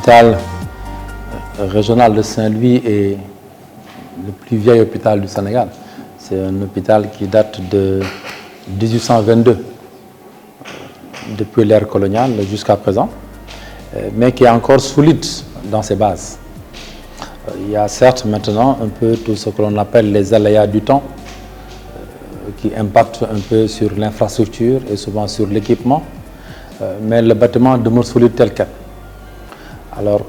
L'hôpital régional de Saint-Louis est le plus vieil hôpital du Sénégal. C'est un hôpital qui date de 1822, depuis l'ère coloniale jusqu'à présent, mais qui est encore solide dans ses bases. Il y a certes maintenant un peu tout ce que l'on appelle les aléas du temps, qui impactent un peu sur l'infrastructure et souvent sur l'équipement, mais le bâtiment demeure solide tel quel. Alors,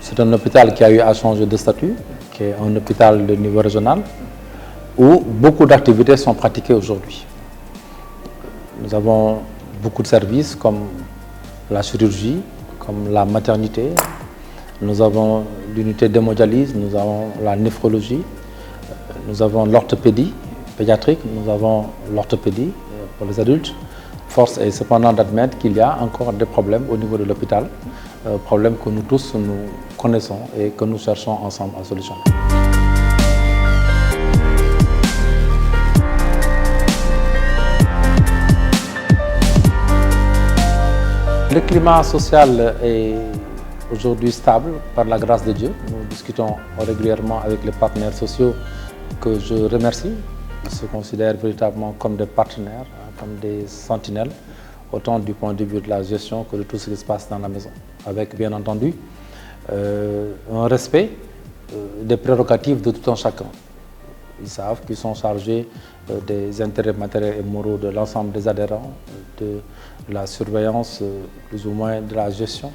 c'est un hôpital qui a eu à changer de statut, qui est un hôpital de niveau régional, où beaucoup d'activités sont pratiquées aujourd'hui. Nous avons beaucoup de services comme la chirurgie, comme la maternité, nous avons l'unité d'hémodialyse, nous avons la néphrologie, nous avons l'orthopédie pédiatrique, nous avons l'orthopédie pour les adultes. Force est cependant d'admettre qu'il y a encore des problèmes au niveau de l'hôpital, problèmes que nous tous nous connaissons et que nous cherchons ensemble à solutionner. Le climat social est aujourd'hui stable par la grâce de Dieu. Nous discutons régulièrement avec les partenaires sociaux que je remercie. Ils se considèrent véritablement comme des partenaires, comme des sentinelles, autant du point de vue de la gestion que de tout ce qui se passe dans la maison. Avec bien entendu un respect des prérogatives de tout un chacun. Ils savent qu'ils sont chargés des intérêts matériels et moraux de l'ensemble des adhérents, de la surveillance plus ou moins de la gestion,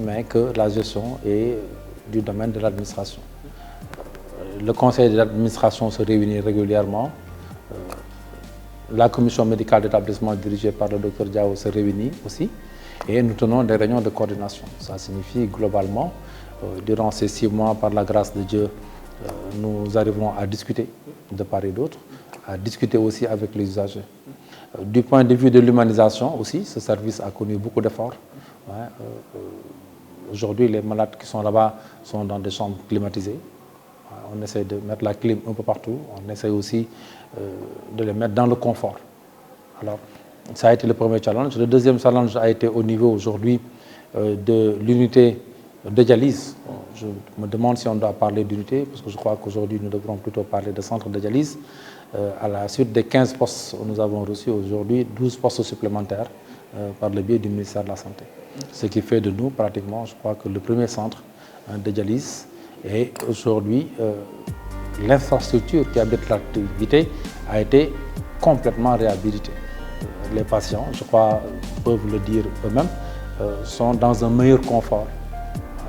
mais que la gestion est du domaine de l'administration. Le conseil de l'administration se réunit régulièrement. La commission médicale d'établissement dirigée par le Dr Diao se réunit aussi. Et nous tenons des réunions de coordination. Ça signifie globalement, durant ces 6 mois, par la grâce de Dieu, nous arriverons à discuter de part et d'autre, à discuter aussi avec les usagers. Du point de vue de l'humanisation aussi, ce service a connu beaucoup d'efforts. Aujourd'hui, les malades qui sont là-bas sont dans des chambres climatisées. On essaie de mettre la clim un peu partout. On essaie aussi de les mettre dans le confort. Alors, ça a été le premier challenge. Le deuxième challenge a été au niveau aujourd'hui de l'unité de dialyse. Je me demande si on doit parler d'unité, parce que je crois qu'aujourd'hui, nous devrons plutôt parler de centre de dialyse. À la suite des 15 postes, nous avons reçu aujourd'hui 12 postes supplémentaires par le biais du ministère de la Santé. Ce qui fait de nous, pratiquement, je crois que le premier centre de dialyse. Et aujourd'hui, l'infrastructure qui abrite l'activité a été complètement réhabilitée. Les patients, je crois, peuvent le dire eux-mêmes, sont dans un meilleur confort.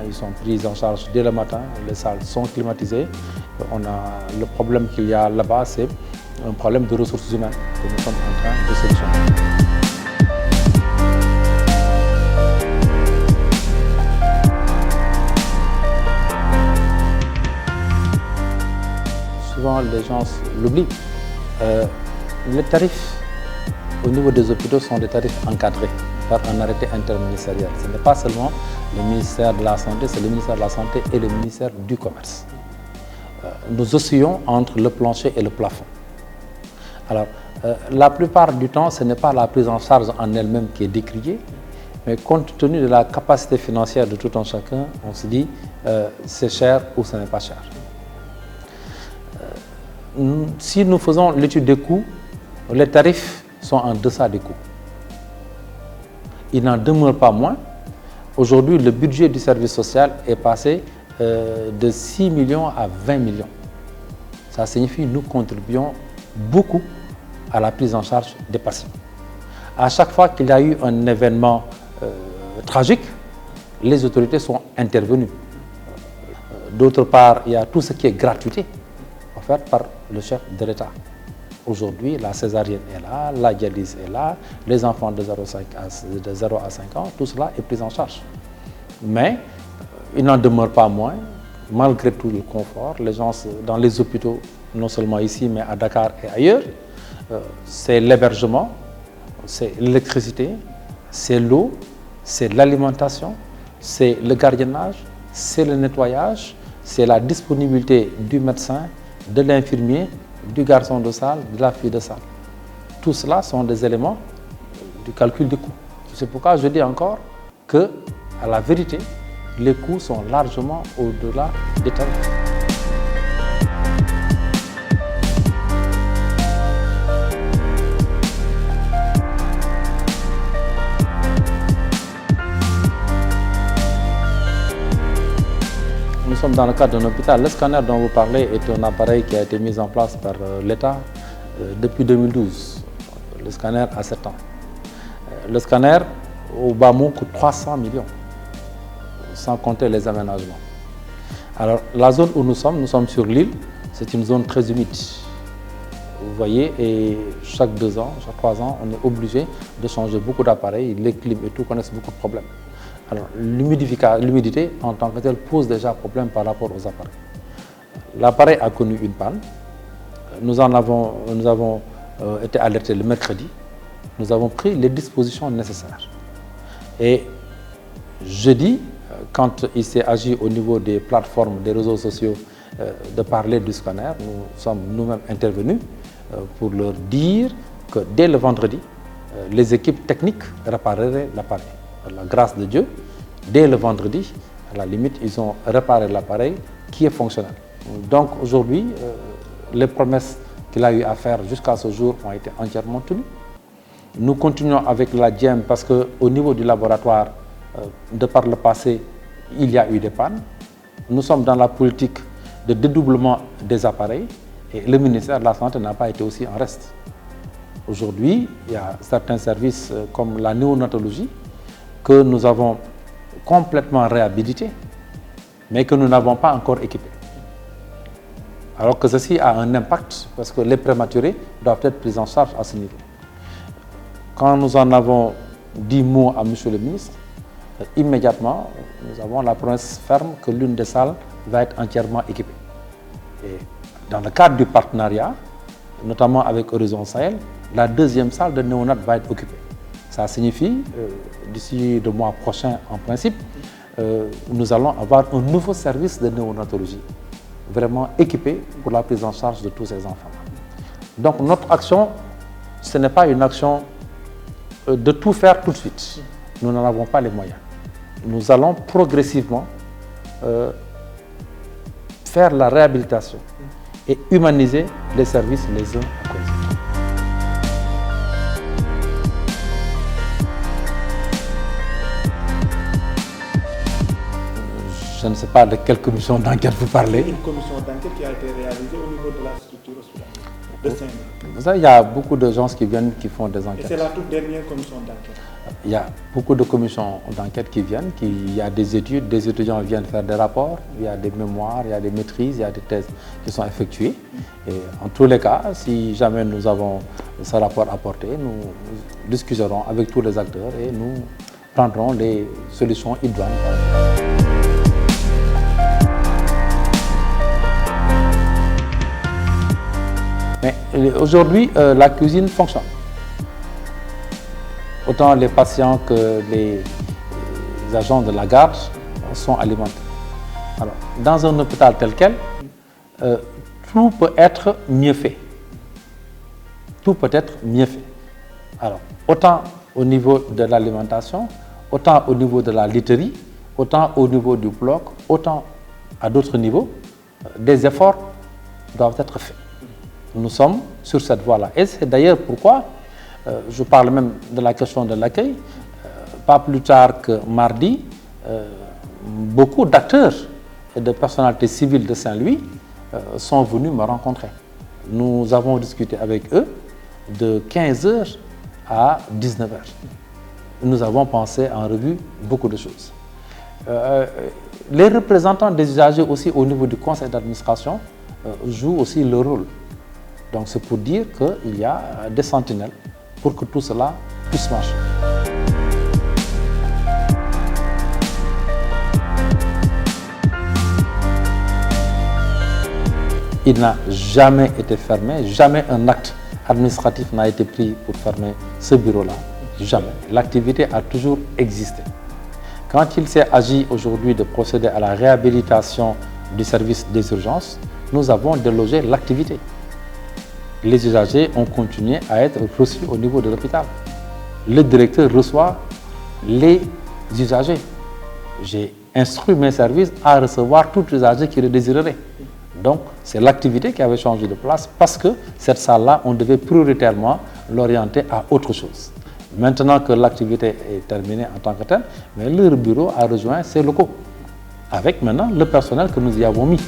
Ils sont pris en charge dès le matin, les salles sont climatisées. Le problème qu'il y a là-bas, c'est un problème de ressources humaines que nous sommes en train de solutionner. Souvent, les gens l'oublient. Les tarifs au niveau des hôpitaux sont des tarifs encadrés par un arrêté interministériel. Ce n'est pas seulement le ministère de la Santé, c'est le ministère de la Santé et le ministère du Commerce. Nous oscillons entre le plancher et le plafond. Alors, la plupart du temps, ce n'est pas la prise en charge en elle-même qui est décriée, mais compte tenu de la capacité financière de tout un chacun, on se dit c'est cher ou ce n'est pas cher. Si nous faisons l'étude des coûts, les tarifs sont en deçà des coûts. Il n'en demeure pas moins. Aujourd'hui, le budget du service social est passé de 6 millions à 20 millions. Ça signifie que nous contribuons beaucoup à la prise en charge des patients. À chaque fois qu'il y a eu un événement tragique, les autorités sont intervenues. D'autre part, il y a tout ce qui est gratuité offerte par le chef de l'État. Aujourd'hui, la césarienne est là, la dialyse est là, les enfants de 0 à 5 ans, tout cela est pris en charge. Mais il n'en demeure pas moins, malgré tout le confort, les gens dans les hôpitaux, non seulement ici, mais à Dakar et ailleurs, c'est l'hébergement, c'est l'électricité, c'est l'eau, c'est l'alimentation, c'est le gardiennage, c'est le nettoyage, c'est la disponibilité du médecin, de l'infirmier, du garçon de salle, de la fille de salle. Tout cela sont des éléments du calcul des coûts. C'est pourquoi je dis encore que à la vérité, les coûts sont largement au-delà des tarifs. Nous sommes dans le cadre d'un hôpital. Le scanner dont vous parlez est un appareil qui a été mis en place par l'État depuis 2012. Le scanner a 7 ans. Le scanner, au bas mot, coûte 300 millions, sans compter les aménagements. Alors, la zone où nous sommes sur l'île, c'est une zone très humide. Vous voyez, et chaque 2 ans, chaque 3 ans, on est obligé de changer beaucoup d'appareils. Les clims et tout connaissent beaucoup de problèmes. Alors, l'humidité en tant que telle pose déjà problème par rapport aux appareils. L'appareil a connu une panne. Nous avons été alertés le mercredi. Nous avons pris les dispositions nécessaires. Et jeudi, quand il s'est agi au niveau des plateformes, des réseaux sociaux, de parler du scanner, nous sommes nous-mêmes intervenus pour leur dire que dès le vendredi, les équipes techniques répareraient l'appareil. Par la grâce de Dieu, dès le vendredi, à la limite, ils ont réparé l'appareil qui est fonctionnel. Donc aujourd'hui, les promesses qu'il a eu à faire jusqu'à ce jour ont été entièrement tenues. Nous continuons avec la DIEM parce qu'au niveau du laboratoire, de par le passé, il y a eu des pannes. Nous sommes dans la politique de dédoublement des appareils et le ministère de la Santé n'a pas été aussi en reste. Aujourd'hui, il y a certains services comme la néonatologie que nous avons complètement réhabilités, mais que nous n'avons pas encore équipés. Alors que ceci a un impact parce que les prématurés doivent être pris en charge à ce niveau. Quand nous en avons dit mot à M. le ministre, immédiatement, nous avons la promesse ferme que l'une des salles va être entièrement équipée. Et dans le cadre du partenariat, notamment avec Horizon Sahel, la deuxième salle de néonat va être occupée. Ça signifie, d'ici le mois prochain, en principe, nous allons avoir un nouveau service de néonatologie, vraiment équipé pour la prise en charge de tous ces enfants. Donc notre action, ce n'est pas une action de tout faire tout de suite. Nous n'en avons pas les moyens. Nous allons progressivement faire la réhabilitation et humaniser les services les uns à côté. Je ne sais pas de quelle commission d'enquête vous parlez. Une commission d'enquête qui a été réalisée au niveau de la structure hospitalière de Saint-Louis. Ça, il y a beaucoup de gens qui viennent, qui font des enquêtes. Et c'est la toute dernière commission d'enquête. Il y a beaucoup de commissions d'enquête qui viennent, il y a des études, des étudiants viennent faire des rapports, il y a des mémoires, il y a des maîtrises, il y a des thèses qui sont effectuées. Et en tous les cas, si jamais nous avons ce rapport apporté, nous discuterons avec tous les acteurs et nous prendrons les solutions idoines. Mais aujourd'hui, la cuisine fonctionne. Autant les patients que les agents de la garde sont alimentés. Alors, dans un hôpital tel quel, tout peut être mieux fait. Tout peut être mieux fait. Alors, autant au niveau de l'alimentation, autant au niveau de la literie, autant au niveau du bloc, autant à d'autres niveaux, des efforts doivent être faits. Nous sommes sur cette voie-là. Et c'est d'ailleurs pourquoi je parle même de la question de l'accueil. Pas plus tard que mardi, beaucoup d'acteurs et de personnalités civiles de Saint-Louis sont venus me rencontrer. Nous avons discuté avec eux de 15h à 19h. Nous avons pensé en revue beaucoup de choses. Les représentants des usagers aussi au niveau du conseil d'administration jouent aussi leur rôle. Donc c'est pour dire qu'il y a des sentinelles pour que tout cela puisse marcher. Il n'a jamais été fermé, jamais un acte administratif n'a été pris pour fermer ce bureau-là. Jamais. L'activité a toujours existé. Quand il s'est agi aujourd'hui de procéder à la réhabilitation du service des urgences, nous avons délogé l'activité. Les usagers ont continué à être reçus au niveau de l'hôpital. Le directeur reçoit les usagers. j'ai instruit mes services à recevoir tout usager qui le désirerait. Donc, c'est l'activité qui avait changé de place parce que cette salle-là, on devait prioritairement l'orienter à autre chose. Maintenant que l'activité est terminée en tant que telle, mais leur bureau a rejoint ses locaux, avec maintenant le personnel que nous y avons mis.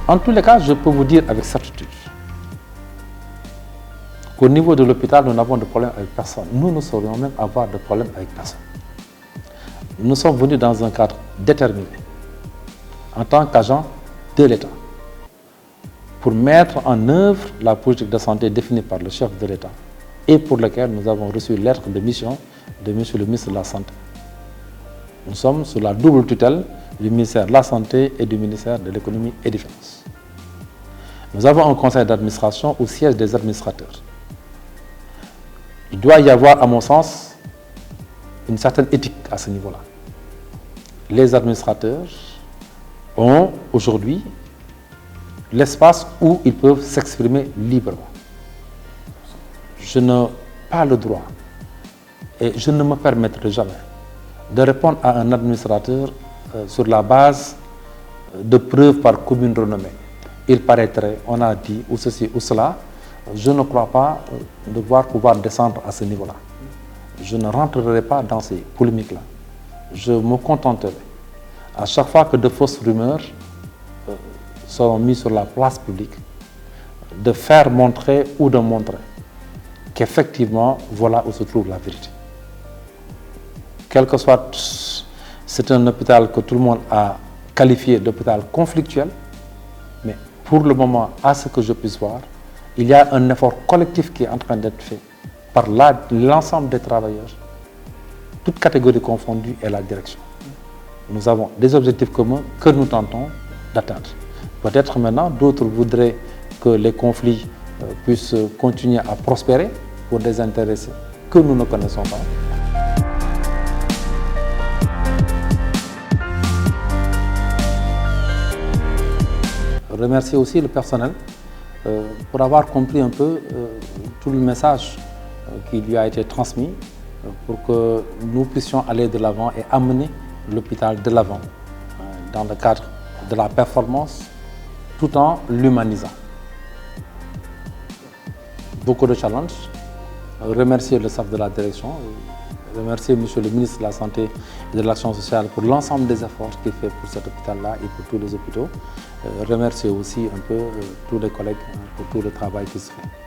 En tous les cas, je peux vous dire avec certitude qu'au niveau de l'hôpital, nous n'avons de problème avec personne. Nous ne saurions même avoir de problème avec personne. Nous sommes venus dans un cadre déterminé, en tant qu'agent de l'État, pour mettre en œuvre la politique de santé définie par le chef de l'État et pour laquelle nous avons reçu lettre de mission de M. le ministre de la Santé. Nous sommes sous la double tutelle du ministère de la Santé et du ministère de l'Économie et des Finances. Nous avons un conseil d'administration au siège des administrateurs. Il doit y avoir, à mon sens, une certaine éthique à ce niveau-là. Les administrateurs ont aujourd'hui l'espace où ils peuvent s'exprimer librement. Je n'ai pas le droit et je ne me permettrai jamais de répondre à un administrateur sur la base de preuves par commune renommée. Il paraîtrait, on a dit, ou ceci ou cela. Je ne crois pas devoir pouvoir descendre à ce niveau-là. Je ne rentrerai pas dans ces polémiques-là. Je me contenterai, à chaque fois que de fausses rumeurs seront mises sur la place publique, de faire montrer ou de montrer qu'effectivement, voilà où se trouve la vérité. Quel que soit, c'est un hôpital que tout le monde a qualifié d'hôpital conflictuel, mais pour le moment, à ce que je puisse voir, il y a un effort collectif qui est en train d'être fait par l'ensemble des travailleurs, toutes catégories confondues et la direction. Nous avons des objectifs communs que nous tentons d'atteindre. Peut-être maintenant, d'autres voudraient que les conflits puissent continuer à prospérer pour des intéressés que nous ne connaissons pas. Remercier aussi le personnel pour avoir compris un peu tout le message qui lui a été transmis pour que nous puissions aller de l'avant et amener l'hôpital de l'avant dans le cadre de la performance tout en l'humanisant. Beaucoup de challenges. Remercier le staff de la direction, remercier M. le ministre de la Santé et de l'Action sociale pour l'ensemble des efforts qu'il fait pour cet hôpital-là et pour tous les hôpitaux. Remercier aussi un peu tous les collègues pour tout le travail qui se fait.